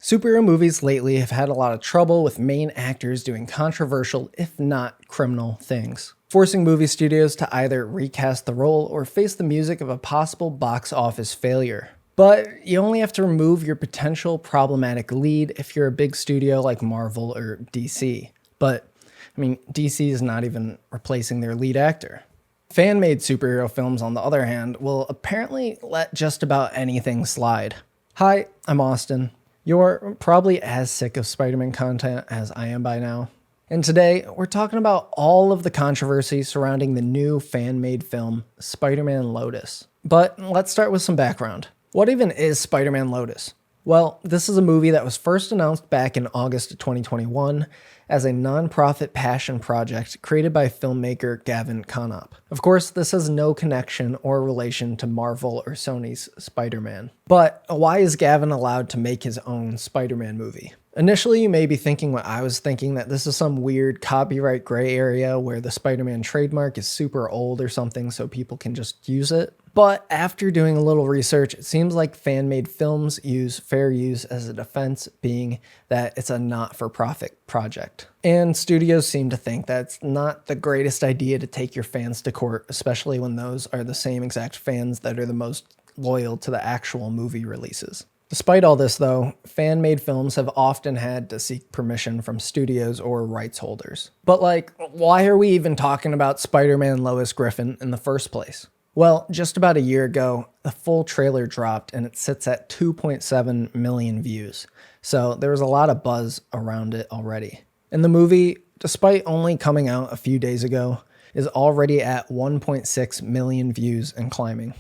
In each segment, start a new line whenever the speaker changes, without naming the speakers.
Superhero movies lately have had a lot of trouble with main actors doing controversial, if not criminal, things, forcing movie studios to either recast the role or face the music of a possible box office failure. But you only have to remove your potential problematic lead if you're a big studio like Marvel or DC. But, DC is not even replacing their lead actor. Fan-made superhero films, on the other hand, will apparently let just about anything slide. Hi, I'm Austin. You're probably as sick of Spider-Man content as I am by now. And today, we're talking about all of the controversy surrounding the new fan-made film, Spider-Man Lotus. But let's start with some background. What even is Spider-Man Lotus? Well, this is a movie that was first announced back in August of 2021 as a non-profit passion project created by filmmaker Gavin Connaught. Of course, this has no connection or relation to Marvel or Sony's Spider-Man. But why is Gavin allowed to make his own Spider-Man movie? Initially, you may be thinking what I was thinking, that this is some weird copyright gray area where the Spider-Man trademark is super old or something so people can just use it. But after doing a little research, it seems like fan-made films use fair use as a defense, being that it's a not-for-profit project. And studios seem to think that it's not the greatest idea to take your fans to court, especially when those are the same exact fans that are the most loyal to the actual movie releases. Despite all this, though, fan-made films have often had to seek permission from studios or rights holders. But why are we even talking about Spider-Man Lois Griffin in the first place? Well, just about a year ago, the full trailer dropped and it sits at 2.7 million views. So there was a lot of buzz around it already. And the movie, despite only coming out a few days ago, is already at 1.6 million views and climbing.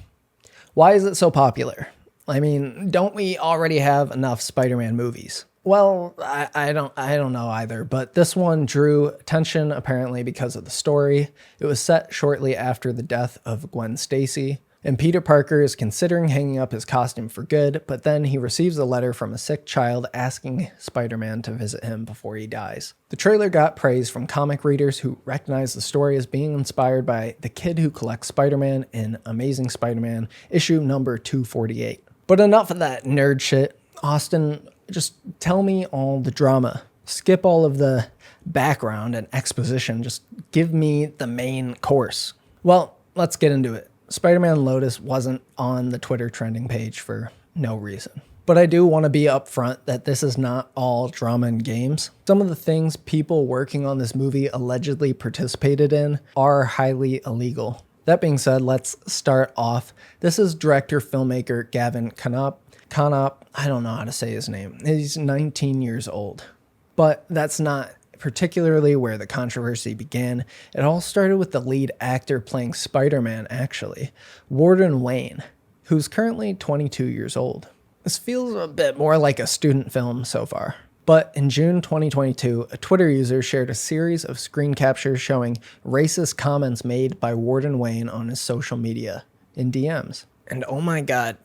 Why is it so popular? Don't we already have enough Spider-Man movies? Well, I don't know either, but this one drew attention apparently because of the story. It was set shortly after the death of Gwen Stacy, and Peter Parker is considering hanging up his costume for good, but then he receives a letter from a sick child asking Spider-Man to visit him before he dies. The trailer got praise from comic readers who recognize the story as being inspired by the kid who collects Spider-Man in Amazing Spider-Man issue number 248. But enough of that nerd shit. Austin, just tell me all the drama. Skip all of the background and exposition. Just give me the main course. Well, let's get into it. Spider-Man Lotus wasn't on the Twitter trending page for no reason. But I do want to be upfront that this is not all drama and games. Some of the things people working on this movie allegedly participated in are highly illegal. That being said, let's start off. This is director-filmmaker Gavin Connaught. I don't know how to say his name. He's 19 years old. But that's not particularly where the controversy began. It all started with the lead actor playing Spider-Man, actually, Warden Wayne, who's currently 22 years old. This feels a bit more like a student film so far. But in June 2022, a Twitter user shared a series of screen captures showing racist comments made by Warden Wayne on his social media in DMs. And oh my god,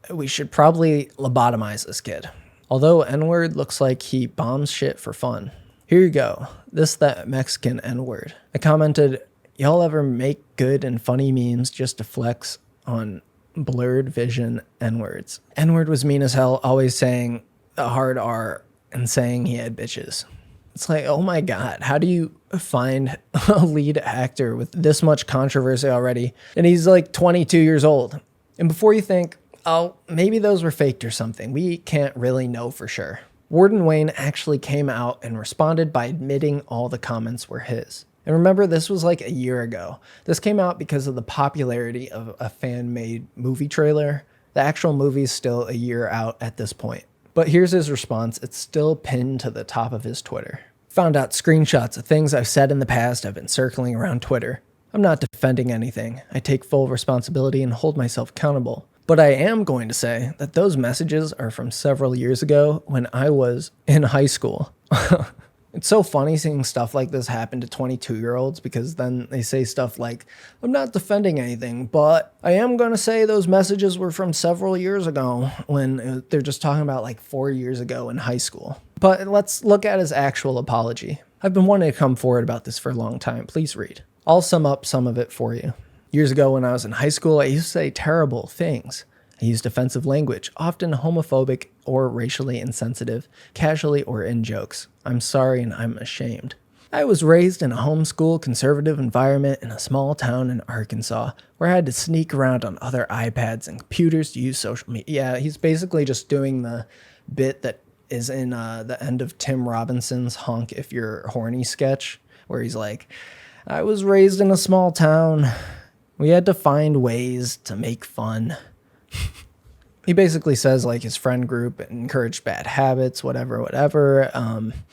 we should probably lobotomize this kid. Although N-word looks like he bombs shit for fun. Here you go. That Mexican N-word. I commented, y'all ever make good and funny memes just to flex on blurred vision N-words? N-word was mean as hell, always saying a hard R and saying he had bitches. It's like, oh my god, how do you find a lead actor with this much controversy already? And he's like 22 years old. And before you think, oh, maybe those were faked or something, we can't really know for sure. Warden Wayne actually came out and responded by admitting all the comments were his. And remember, this was like a year ago. This came out because of the popularity of a fan-made movie trailer. The actual movie is still a year out at this point. But here's his response. It's still pinned to the top of his Twitter. Found out screenshots of things I've said in the past have been circling around Twitter. I'm not defending anything. I take full responsibility and hold myself accountable. But I am going to say that those messages are from several years ago when I was in high school. It's so funny seeing stuff like this happen to 22-year-olds because then they say stuff like, I'm not defending anything, but I am going to say those messages were from several years ago when they're just talking about like 4 years ago in high school. But let's look at his actual apology. I've been wanting to come forward about this for a long time. Please read. I'll sum up some of it for you. Years ago when I was in high school, I used to say terrible things. I used offensive language, often homophobic or racially insensitive, casually or in jokes. I'm sorry and I'm ashamed. I was raised in a homeschool conservative environment in a small town in Arkansas where I had to sneak around on other iPads and computers to use social media. Yeah, he's basically just doing the bit that is in the end of Tim Robinson's Honk If You're Horny sketch, where he's like, I was raised in a small town. We had to find ways to make fun. He basically says like his friend group encouraged bad habits, whatever.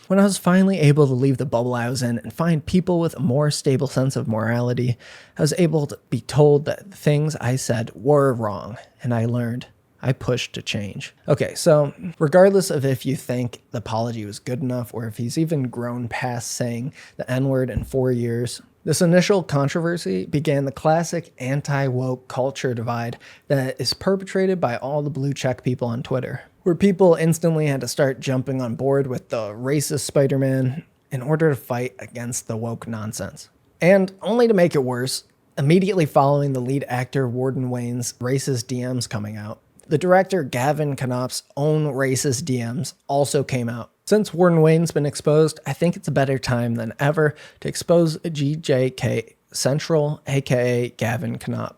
When I was finally able to leave the bubble I was in and find people with a more stable sense of morality, I was able to be told that the things I said were wrong, and I learned. I pushed to change. Okay, so regardless of if you think the apology was good enough or if he's even grown past saying the N-word in 4 years, this initial controversy began the classic anti-woke culture divide that is perpetrated by all the blue check people on Twitter, where people instantly had to start jumping on board with the racist Spider-Man in order to fight against the woke nonsense. And only to make it worse, immediately following the lead actor Warden Wayne's racist DMs coming out, the director Gavin Knopf's own racist DMs also came out. Since Warden Wayne's been exposed, I think it's a better time than ever to expose GJK Central, aka Gavin Knopf.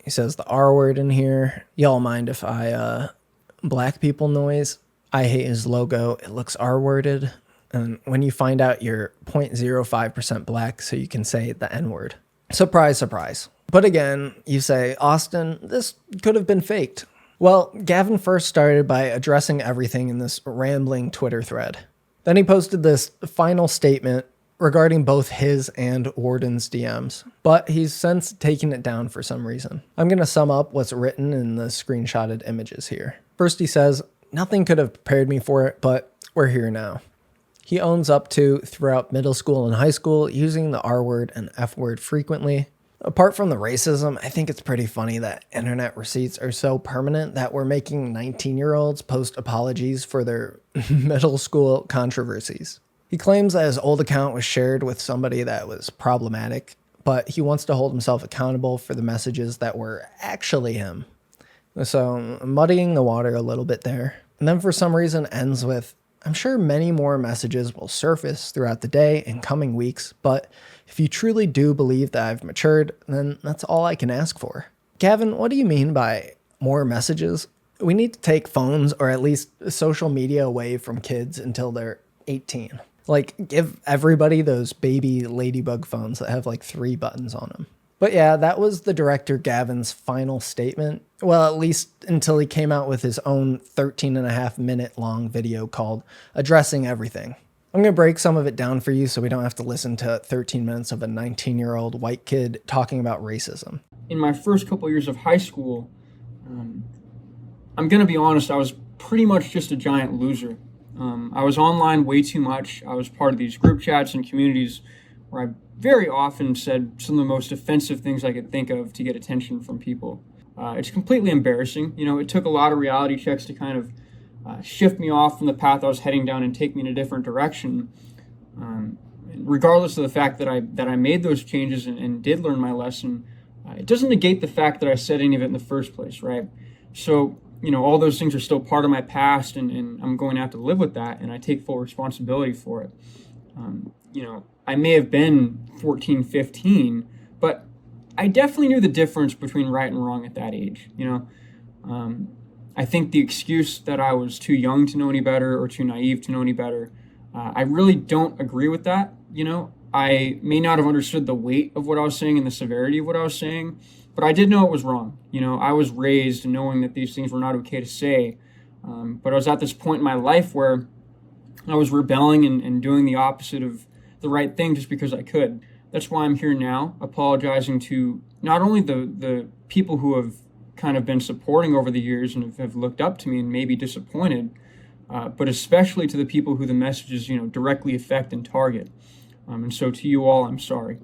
He says the R word in here. Y'all mind if I black people noise? I hate his logo. It looks R-worded. And when you find out you're 0.05% black, so you can say the N-word. Surprise, surprise. But again, you say, Austin, this could have been faked. Well, Gavin first started by addressing everything in this rambling Twitter thread. Then he posted this final statement regarding both his and Warden's DMs, but he's since taken it down for some reason. I'm going to sum up what's written in the screenshotted images here. First, he says, nothing could have prepared me for it, but we're here now. He owns up to, throughout middle school and high school, using the R word and F word frequently. Apart from the racism, I think it's pretty funny that internet receipts are so permanent that we're making 19-year-olds post apologies for their middle school controversies. He claims that his old account was shared with somebody that was problematic, but he wants to hold himself accountable for the messages that were actually him. So, muddying the water a little bit there. And then for some reason ends with, I'm sure many more messages will surface throughout the day and coming weeks, but if you truly do believe that I've matured, then that's all I can ask for. Gavin, what do you mean by more messages? We need to take phones or at least social media away from kids until they're 18. Like, give everybody those baby ladybug phones that have like 3 buttons on them. But yeah, that was the director Gavin's final statement. Well, at least until he came out with his own 13.5-minute long video called Addressing Everything. I'm going to break some of it down for you so we don't have to listen to 13 minutes of a 19-year-old white kid talking about racism.
In my first couple years of high school, I'm going to be honest, I was pretty much just a giant loser. I was online way too much. I was part of these group chats and communities where I very often said some of the most offensive things I could think of to get attention from people. It's completely embarrassing. You know, it took a lot of reality checks to kind of shift me off from the path I was heading down and take me in a different direction. Regardless of the fact that I made those changes and did learn my lesson, it doesn't negate the fact that I said any of it in the first place, right? So, you know, all those things are still part of my past, and I'm going to have to live with that, and I take full responsibility for it. You know, I may have been 14, 15, but I definitely knew the difference between right and wrong at that age, you know. I think the excuse that I was too young to know any better or too naive to know any better, I really don't agree with that, you know. I may not have understood the weight of what I was saying and the severity of what I was saying, but I did know it was wrong. You know, I was raised knowing that these things were not okay to say, but I was at this point in my life where I was rebelling and doing the opposite of the right thing just because I could. That's why I'm here now, apologizing to not only the people who have kind of been supporting over the years and have looked up to me and maybe disappointed, but especially to the people who the messages, you know, directly affect and target. And so to you all, I'm sorry.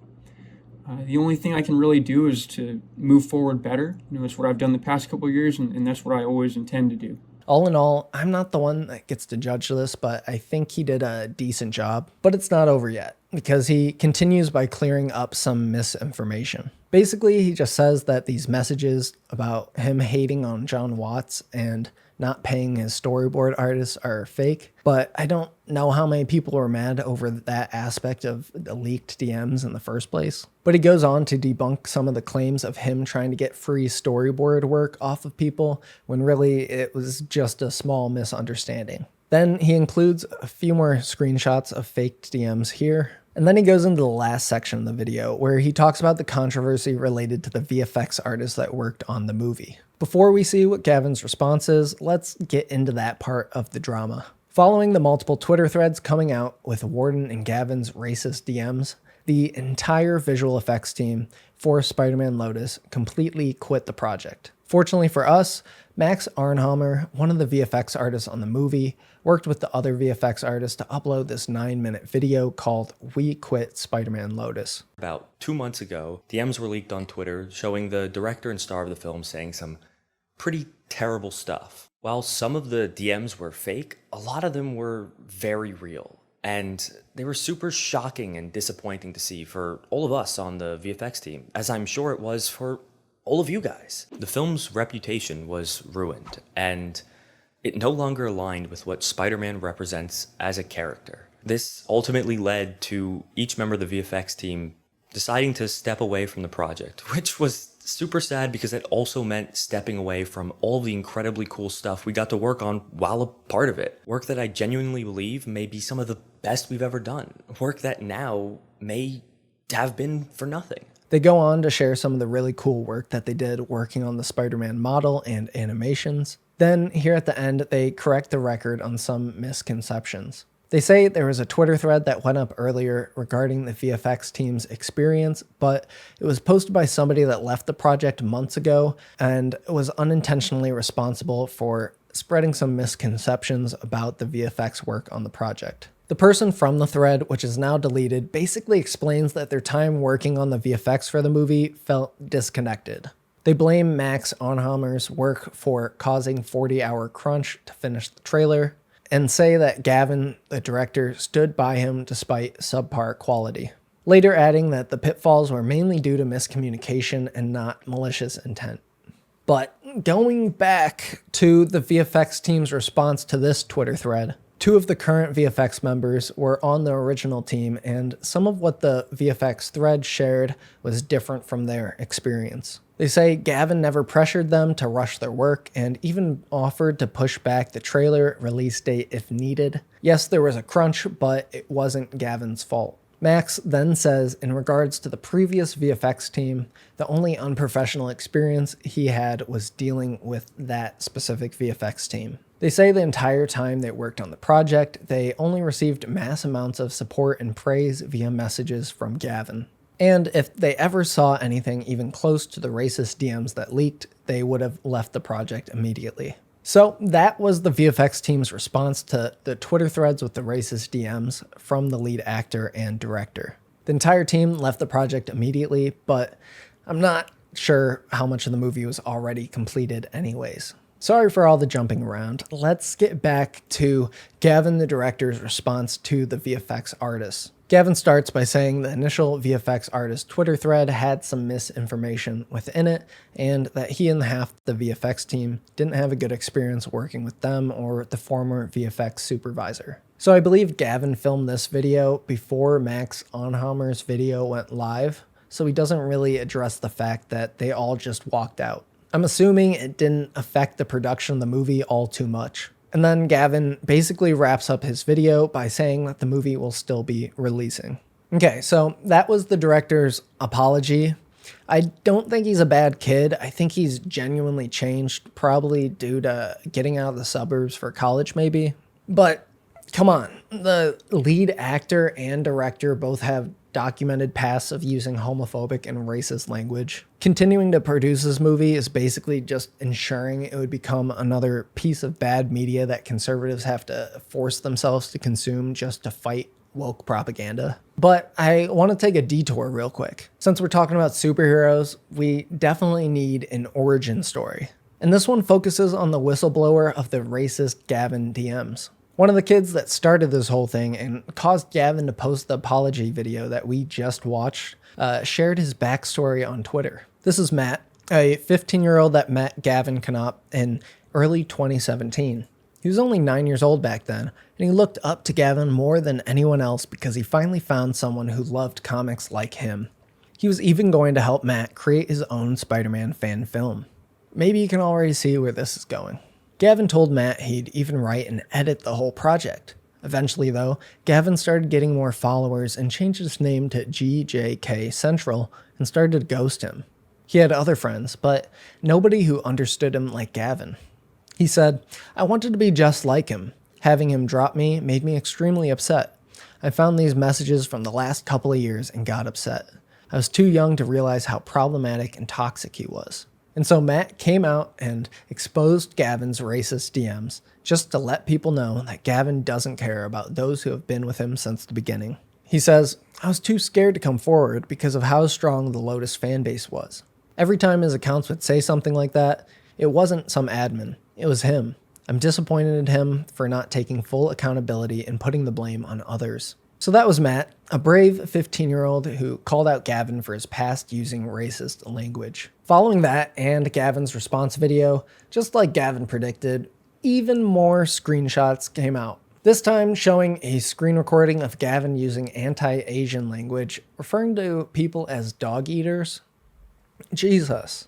The only thing I can really do is to move forward better. You know, that's what I've done the past couple of years, and that's what I always intend to do.
All in all, I'm not the one that gets to judge this, but I think he did a decent job. But it's not over yet. because he continues by clearing up some misinformation. Basically, he just says that these messages about him hating on John Watts and not paying his storyboard artists are fake, but I don't know how many people were mad over that aspect of the leaked DMs in the first place. But he goes on to debunk some of the claims of him trying to get free storyboard work off of people, when really it was just a small misunderstanding. Then he includes a few more screenshots of faked DMs here. And then he goes into the last section of the video where he talks about the controversy related to the VFX artists that worked on the movie. Before we see what Gavin's response is, let's get into that part of the drama. Following the multiple Twitter threads coming out with Warden and Gavin's racist DMs, the entire visual effects team for Spider-Man Lotus completely quit the project. Fortunately for us, Max Arnhammer, one of the VFX artists on the movie, worked with the other VFX artists to upload this 9-minute video called We Quit Spider-Man Lotus.
About 2 months ago, DMs were leaked on Twitter showing the director and star of the film saying some pretty terrible stuff. While some of the DMs were fake, a lot of them were very real. And they were super shocking and disappointing to see for all of us on the VFX team, as I'm sure it was for all of you guys. The film's reputation was ruined, and it no longer aligned with what Spider-Man represents as a character. This ultimately led to each member of the VFX team deciding to step away from the project, which was super sad because it also meant stepping away from all the incredibly cool stuff we got to work on while a part of it. Work that I genuinely believe may be some of the best we've ever done. Work that now may have been for nothing.
They go on to share some of the really cool work that they did working on the Spider-Man model and animations. Then, here at the end, they correct the record on some misconceptions. They say there was a Twitter thread that went up earlier regarding the VFX team's experience, but it was posted by somebody that left the project months ago and was unintentionally responsible for spreading some misconceptions about the VFX work on the project. The person from the thread, which is now deleted, basically explains that their time working on the VFX for the movie felt disconnected. They blame Max Arnhammer's work for causing 40-hour crunch to finish the trailer, and say that Gavin, the director, stood by him despite subpar quality. Later adding that the pitfalls were mainly due to miscommunication and not malicious intent. But going back to the VFX team's response to this Twitter thread, 2 of the current VFX members were on the original team, and some of what the VFX thread shared was different from their experience. They say Gavin never pressured them to rush their work and even offered to push back the trailer release date if needed. Yes, there was a crunch, but it wasn't Gavin's fault. Max then says in regards to the previous VFX team, the only unprofessional experience he had was dealing with that specific VFX team. They say the entire time they worked on the project, they only received mass amounts of support and praise via messages from Gavin. And if they ever saw anything even close to the racist DMs that leaked, they would have left the project immediately. So that was the VFX team's response to the Twitter threads with the racist DMs from the lead actor and director. The entire team left the project immediately, but I'm not sure how much of the movie was already completed anyways. Sorry for all the jumping around. Let's get back to Gavin, the director's response to the VFX artists. Gavin starts by saying the initial VFX artist Twitter thread had some misinformation within it, and that he and half the VFX team didn't have a good experience working with them or the former VFX supervisor. So I believe Gavin filmed this video before Max Arnhammer's video went live, so he doesn't really address the fact that they all just walked out. I'm assuming it didn't affect the production of the movie all too much. And then Gavin basically wraps up his video by saying that the movie will still be releasing. Okay, so that was the director's apology. I don't think he's a bad kid. I think he's genuinely changed, probably due to getting out of the suburbs for college maybe. But come on, the lead actor and director both have documented pasts of using homophobic and racist language. Continuing to produce this movie is basically just ensuring it would become another piece of bad media that conservatives have to force themselves to consume just to fight woke propaganda. But I want to take a detour real quick. Since we're talking about superheroes, we definitely need an origin story. And this one focuses on the whistleblower of the racist Gavin DMs. One of the kids that started this whole thing and caused Gavin to post the apology video that we just watched shared his backstory on Twitter. This is Matt, a 15-year-old that met Gavin Knopp in early 2017. He was only 9 years old back then, and he looked up to Gavin more than anyone else because he finally found someone who loved comics like him. He was even going to help Matt create his own Spider-Man fan film. Maybe you can already see where this is going. Gavin told Matt he'd even write and edit the whole project. Eventually, though, Gavin started getting more followers and changed his name to GJK Central and started to ghost him. He had other friends, but nobody who understood him like Gavin. He said, "I wanted to be just like him. Having him drop me made me extremely upset. I found these messages from the last couple of years and got upset. I was too young to realize how problematic and toxic he was." And so Matt came out and exposed Gavin's racist DMs just to let people know that Gavin doesn't care about those who have been with him since the beginning. He says, "I was too scared to come forward because of how strong the Lotus fan base was. Every time his accounts would say something like that, it wasn't some admin. It was him. I'm disappointed in him for not taking full accountability and putting the blame on others." So that was Matt, a brave 15-year-old who called out Gavin for his past using racist language. Following that and Gavin's response video, just like Gavin predicted, even more screenshots came out. This time showing a screen recording of Gavin using anti-Asian language, referring to people as dog eaters. Jesus.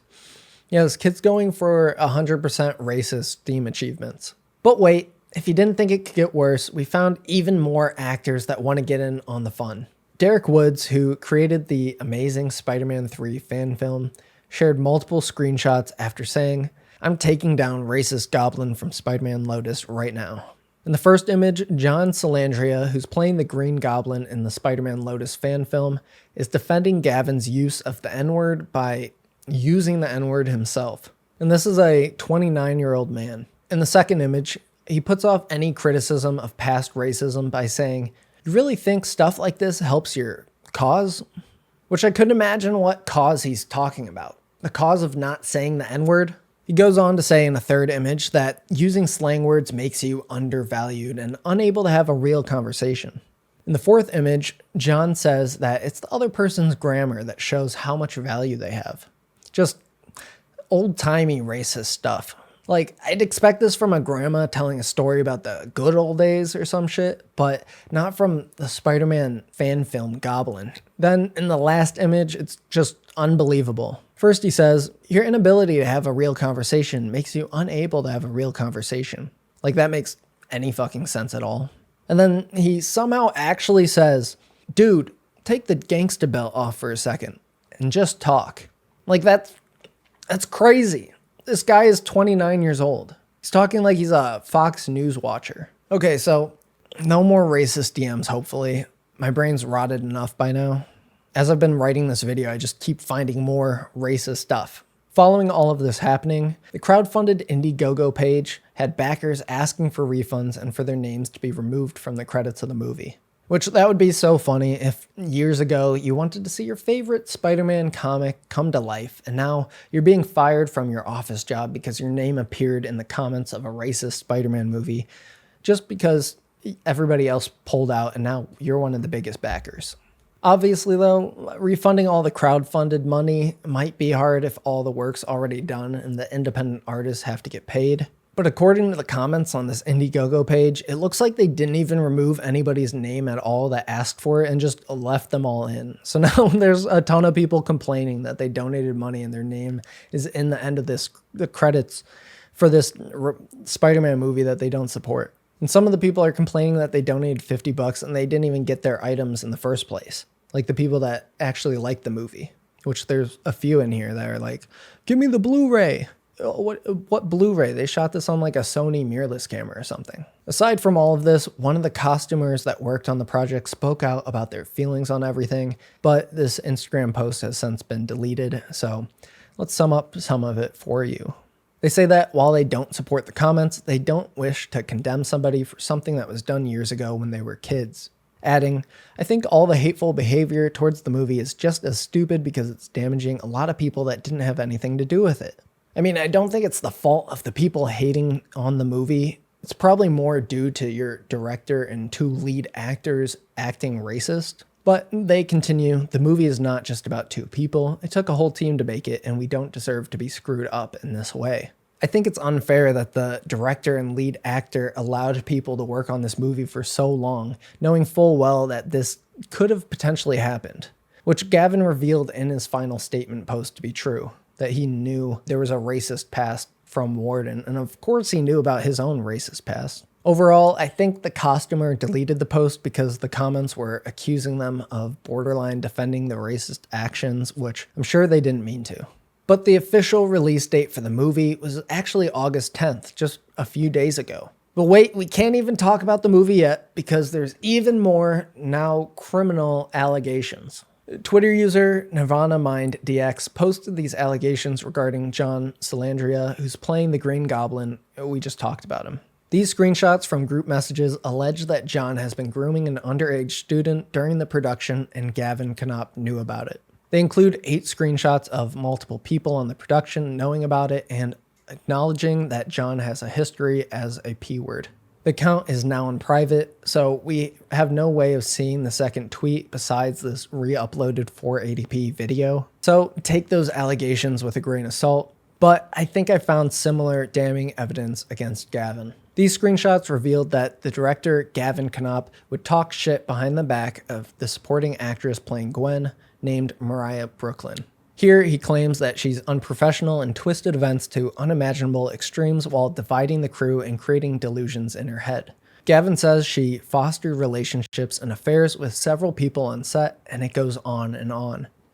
Yeah, this kid's going for 100% racist Steam achievements. But wait, if you didn't think it could get worse, we found even more actors that want to get in on the fun. Derek Woods, who created the amazing Spider-Man 3 fan film, shared multiple screenshots after saying, "I'm taking down racist Goblin from Spider-Man Lotus right now." In the first image, John Salandria, who's playing the Green Goblin in the Spider-Man Lotus fan film, is defending Gavin's use of the N-word by using the N-word himself. And this is a 29-year-old man. In the second image, he puts off any criticism of past racism by saying, "You really think stuff like this helps your cause?" Which I couldn't imagine what cause he's talking about. The cause of not saying the N-word? He goes on to say in the third image that using slang words makes you undervalued and unable to have a real conversation. In the fourth image, John says that it's the other person's grammar that shows how much value they have. Just old-timey racist stuff. Like, I'd expect this from a grandma telling a story about the good old days or some shit, but not from the Spider-Man fan film Goblin. Then, in the last image, it's just unbelievable. First, he says, "Your inability to have a real conversation makes you unable to have a real conversation." Like, that makes any fucking sense at all. And then he somehow actually says, "Dude, take the gangsta belt off for a second and just talk." Like, that's crazy. This guy is 29 years old. He's talking like he's a Fox News watcher. Okay, so no more racist DMs, hopefully. My brain's rotted enough by now. As I've been writing this video, I just keep finding more racist stuff. Following all of this happening, the crowdfunded Indiegogo page had backers asking for refunds and for their names to be removed from the credits of the movie. Which, that would be so funny if years ago you wanted to see your favorite Spider-Man comic come to life, and now you're being fired from your office job because your name appeared in the comments of a racist Spider-Man movie just because everybody else pulled out and now you're one of the biggest backers. Obviously, though, refunding all the crowdfunded money might be hard if all the work's already done and the independent artists have to get paid. But according to the comments on this Indiegogo page, it looks like they didn't even remove anybody's name at all that asked for it and just left them all in. So now there's a ton of people complaining that they donated money and their name is in the end of the credits for this Spider-Man movie that they don't support. And some of the people are complaining that they donated $50 and they didn't even get their items in the first place. Like the people that actually like the movie, which there's a few in here that are like, "Give me the Blu-ray." What Blu-ray? They shot this on like a Sony mirrorless camera or something. Aside from all of this, one of the costumers that worked on the project spoke out about their feelings on everything, but this Instagram post has since been deleted, so let's sum up some of it for you. They say that while they don't support the comments, they don't wish to condemn somebody for something that was done years ago when they were kids. Adding, "I think all the hateful behavior towards the movie is just as stupid because it's damaging a lot of people that didn't have anything to do with it." I mean, I don't think it's the fault of the people hating on the movie It's probably more due to your director and two lead actors acting racist. But they continue, the movie is not just about two people. It took a whole team to make it, and we don't deserve to be screwed up in this way. I think it's unfair that the director and lead actor allowed people to work on this movie for so long, knowing full well that this could have potentially happened, which Gavin revealed in his final statement post to be true, that he knew there was a racist past from Warden, and of course he knew about his own racist past. Overall, I think the costumer deleted the post because the comments were accusing them of borderline defending the racist actions, which I'm sure they didn't mean to. But the official release date for the movie was actually August 10th, just a few days ago. But wait, we can't even talk about the movie yet because there's even more now criminal allegations. Twitter user NirvanaMindDX posted these allegations regarding John Salandria, who's playing the Green Goblin. We just talked about him. These screenshots from group messages allege that John has been grooming an underage student during the production and Gavin Knopp knew about it. They include 8 screenshots of multiple people on the production knowing about it and acknowledging that John has a history as a P-word. The account is now in private, so we have no way of seeing the second tweet besides this re-uploaded 480p video. So take those allegations with a grain of salt, but I think I found similar damning evidence against Gavin. These screenshots revealed that the director, Gavin Knopp, would talk shit behind the back of the supporting actress playing Gwen, named Mariah Brooklyn. Here, he claims that she's unprofessional and twisted events to unimaginable extremes while dividing the crew and creating delusions in her head. Gavin says she fostered relationships and affairs with several people on set, and it goes on.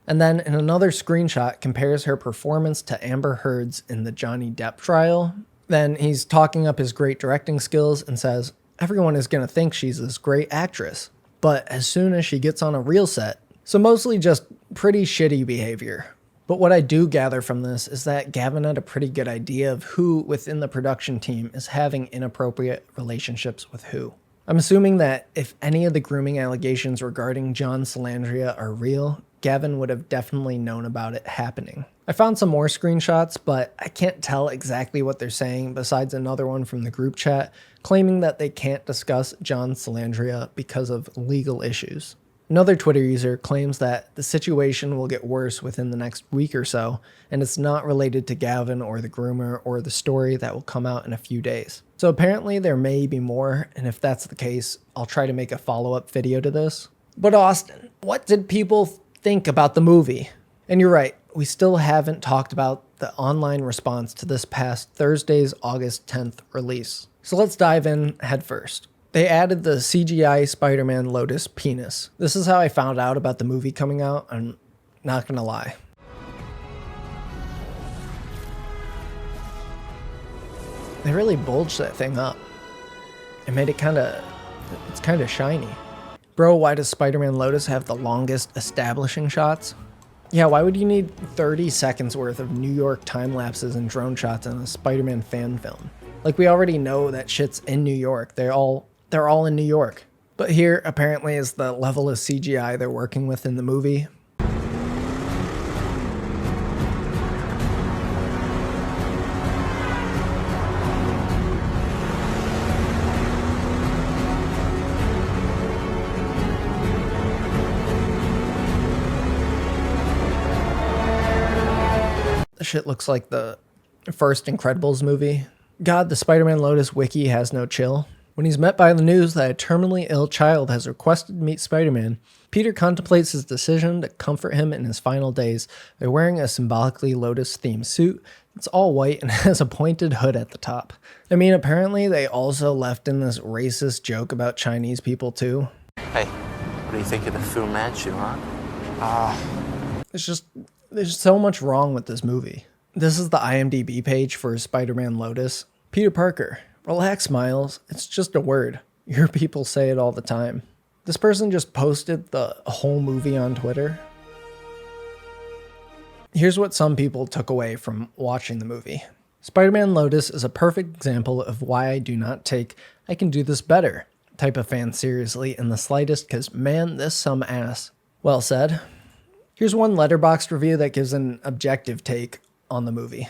And then in another screenshot compares her performance to Amber Heard's in the Johnny Depp trial. Then he's talking up his great directing skills and says, everyone is going to think she's this great actress. But as soon as she gets on a real set, so mostly just pretty shitty behavior. But what I do gather from this is that Gavin had a pretty good idea of who within the production team is having inappropriate relationships with who. I'm assuming that if any of the grooming allegations regarding John Salandria are real, Gavin would have definitely known about it happening. I found some more screenshots, but I can't tell exactly what they're saying besides another one from the group chat claiming that they can't discuss John Salandria because of legal issues. Another Twitter user claims that the situation will get worse within the next week or so, and it's not related to Gavin or the groomer or the story that will come out in a few days. So apparently there may be more, and if that's the case, I'll try to make a follow-up video to this. But Austin, what did people think about the movie? And you're right, we still haven't talked about the online response to this past Thursday's August 10th release. So let's dive in head first. They added the CGI Spider-Man Lotus penis. This is how I found out about the movie coming out. I'm not gonna lie. They really bulged that thing up. It made it it's kinda shiny. Bro, why does Spider-Man Lotus have the longest establishing shots? Yeah, why would you need 30 seconds worth of New York time lapses and drone shots in a Spider-Man fan film? Like, we already know that shit's in New York. They're all in New York. But here, apparently, is the level of CGI they're working with in the movie. This shit looks like the first Incredibles movie. God, the Spider-Man Lotus wiki has no chill. When he's met by the news that a terminally ill child has requested to meet Spider-Man, Peter contemplates his decision to comfort him in his final days by wearing a symbolically Lotus-themed suit. It's all white and has a pointed hood at the top. I mean, apparently they also left in this racist joke about Chinese people too.
Hey, what do you think of the Fu Manchu, huh?
There's so much wrong with this movie. This is the IMDb page for Spider-Man Lotus. Peter Parker. Relax, Miles. It's just a word. Your people say it all the time. This person just posted the whole movie on Twitter. Here's what some people took away from watching the movie. Spider-Man Lotus is a perfect example of why I do not take "I can do this better" type of fan seriously in the slightest, because man, this some ass. Well said. Here's one Letterboxd review that gives an objective take on the movie.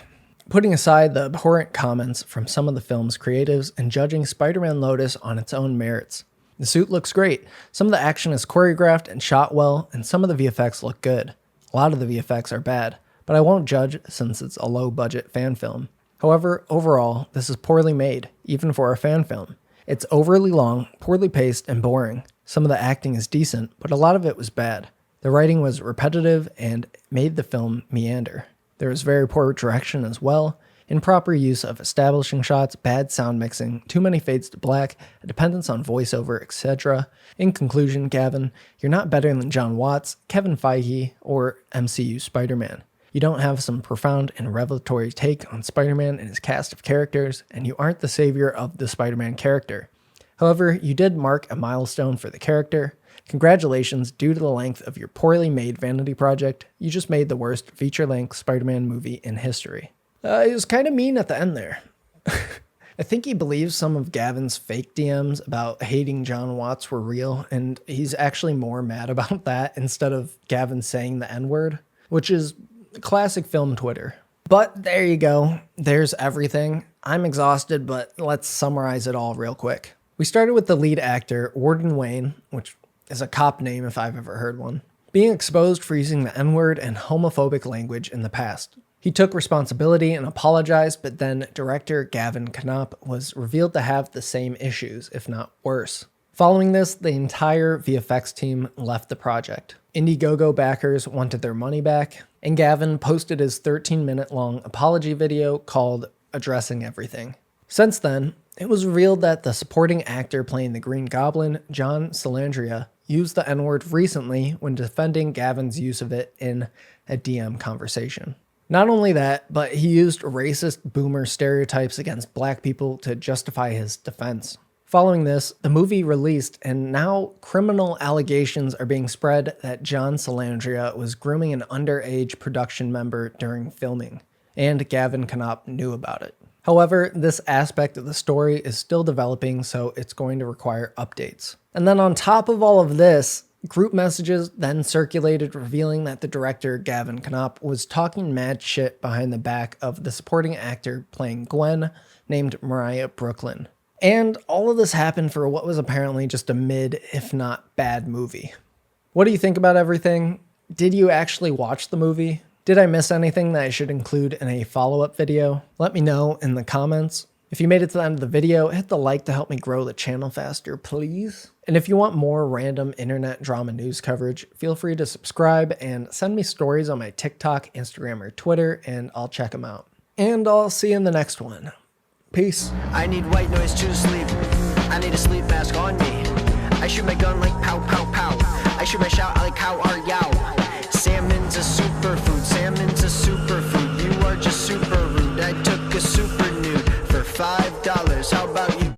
Putting aside the abhorrent comments from some of the film's creatives and judging Spider-Man Lotus on its own merits. The suit looks great, some of the action is choreographed and shot well, and some of the VFX look good. A lot of the VFX are bad, but I won't judge since it's a low-budget fan film. However, overall, this is poorly made, even for a fan film. It's overly long, poorly paced, and boring. Some of the acting is decent, but a lot of it was bad. The writing was repetitive and made the film meander. There was very poor direction as well, improper use of establishing shots, bad sound mixing, too many fades to black, a dependence on voiceover, etc. In conclusion, Gavin, you're not better than Jon Watts, Kevin Feige, or MCU Spider-Man. You don't have some profound and revelatory take on Spider-Man and his cast of characters, and you aren't the savior of the Spider-Man character. However, you did mark a milestone for the character. Congratulations, due to the length of your poorly made vanity project, you just made the worst feature-length Spider-Man movie in history. It was kind of mean at the end there. I think he believes some of Gavin's fake DMs about hating Jon Watts were real, and he's actually more mad about that instead of Gavin saying the N-word, which is classic film Twitter. But there you go. There's everything. I'm exhausted, but let's summarize it all real quick. We started with the lead actor, Warden Wayne, which is a cop name if I've ever heard one, being exposed for using the N-word and homophobic language in the past. He took responsibility and apologized, but then director Gavin Knopp was revealed to have the same issues, if not worse. Following this, the entire VFX team left the project. Indiegogo backers wanted their money back, and Gavin posted his 13-minute-long apology video called Addressing Everything. Since then, it was revealed that the supporting actor playing the Green Goblin, John Salandria, used the N-word recently when defending Gavin's use of it in a DM conversation. Not only that, but he used racist boomer stereotypes against black people to justify his defense. Following this, the movie released, and now criminal allegations are being spread that John Salandria was grooming an underage production member during filming, and Gavin Knopp knew about it. However, this aspect of the story is still developing, so it's going to require updates. And then on top of all of this, group messages then circulated revealing that the director, Gavin Knopp, was talking mad shit behind the back of the supporting actor playing Gwen, named Mariah Brooklyn. And all of this happened for what was apparently just a mid, if not bad movie. What do you think about everything? Did you actually watch the movie? Did I miss anything that I should include in a follow-up video? Let me know in the comments. If you made it to the end of the video, hit the like to help me grow the channel faster, please. And if you want more random internet drama news coverage, feel free to subscribe and send me stories on my TikTok, Instagram, or Twitter, and I'll check them out. And I'll see you in the next one. Peace.
I need white noise to sleep. I need a sleep mask on me. I shoot my gun like pow pow pow. I shoot my shout like how are yow. Salmon's a superfood. Salmon's a superfood. You are just super rude. I took a super